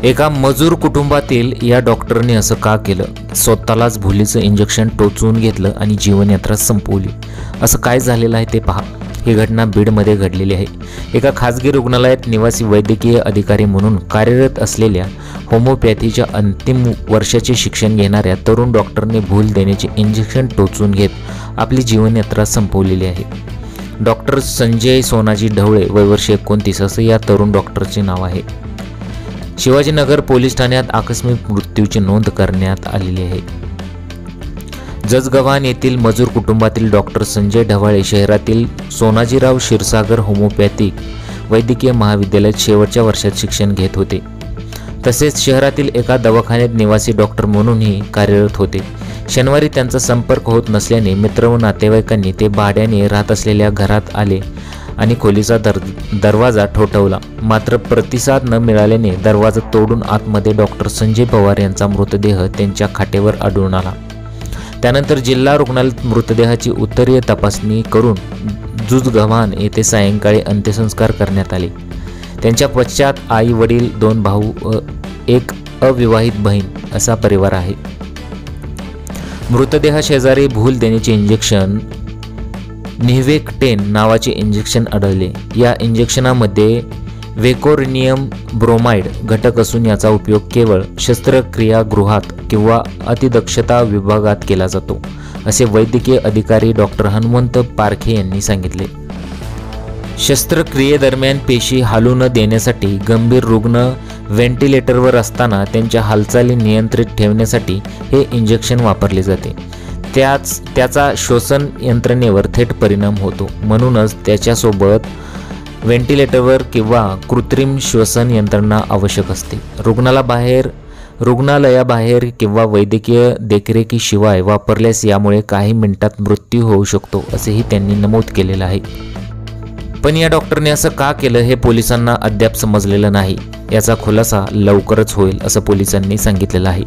एका मजूर कुटुंबातील या डॉक्टरने असं का केलं? स्वतःलाच भुलीचं इंजेक्शन टोचवून घेतलं आणि जीवनयात्रा संपवली. असं काय झालेलं आहे ते पहा. ही घटना बीडमध्ये घडलेली आहे. एका खाजगी रुग्णालयात निवासी वैद्यकीय अधिकारी म्हणून कार्यरत असलेल्या होमिओपॅथीच्या अंतिम वर्षाचे शिक्षण घेणाऱ्या तरुण डॉक्टरने भूल देण्याचे इंजेक्शन टोचून घेत आपली जीवनयात्रा संपवलेली आहे. डॉक्टर संजय सोनाजी ढवळे, वय वर्ष 29 असं या तरुण डॉक्टरचे नाव आहे. शिवाजीनगर पोलीस ठाण्यात आकस्मिक मृत्यूची नोंद करण्यात आलेली आहे. जसगव्हाण येथील मजूर कुटुंबातील डॉक्टर संजय ढवळे शहरातील सोनाजीराव क्षीरसागर होमिओपॅथिक वैद्यकीय महाविद्यालयात शेवटच्या वर्षात शिक्षण घेत होते. तसेच शहरातील एका दवाखान्यात निवासी डॉक्टर म्हणूनही कार्यरत होते. शनिवारी त्यांचा संपर्क होत नसल्याने मित्र व नातेवाईकांनी ते भाड्याने राहत असलेल्या घरात आले आणि खोलीचा दरवाजा ठोठावला. मात्र प्रतिसाद न मिळाल्याने दरवाजा तोडून आतमध्ये डॉक्टर संजय पवार यांचा मृतदेह त्यांच्या खाटेवर आढळून आला. त्यानंतर जिल्हा रुग्णालयात मृतदेहाची उत्तरीय तपासणी करून जसगव्हाण येथे सायंकाळी अंत्यसंस्कार करण्यात आले. त्यांच्या पश्चात आई वडील, 2 भाऊ व एक अविवाहित बहीण असा परिवार आहे. मृतदेहाशेजारी भूल देण्याचे इंजेक्शन निव्हेक्टेन नावाचे इंजेक्शन आढळले. या इंजेक्शनामध्ये वेकोरिनियम ब्रोमाइड घटक असून याचा उपयोग केवळ शस्त्रक्रियागृहात किंवा अतिदक्षता विभागात केला जातो, असे वैद्यकीय अधिकारी डॉक्टर हनुमंत पारखे यांनी सांगितले. शस्त्रक्रियेदरम्यान पेशी हालू न देण्यासाठी, गंभीर रुग्ण व्हेंटिलेटरवर असताना त्यांच्या हालचाली नियंत्रित ठेवण्यासाठी हे इंजेक्शन वापरले जाते. त्याचा श्वसन यंत्रणेवर थेट परिणाम होतो. म्हणूनच त्याच्यासोबत व्हेंटिलेटरवर किंवा कृत्रिम श्वसन यंत्रणा आवश्यक असते. रुग्णालयाबाहेर किंवा वैद्यकीय देखरेखीशिवाय वापरल्यास यामुळे काही मिनिटात मृत्यू होऊ शकतो, असेही त्यांनी नमूद केलेलं आहे. पण या डॉक्टरने असं का केलं हे पोलिसांना अद्याप समजलेलं नाही. याचा खुलासा लवकरच होईल असं पोलिसांनी सांगितलेलं आहे.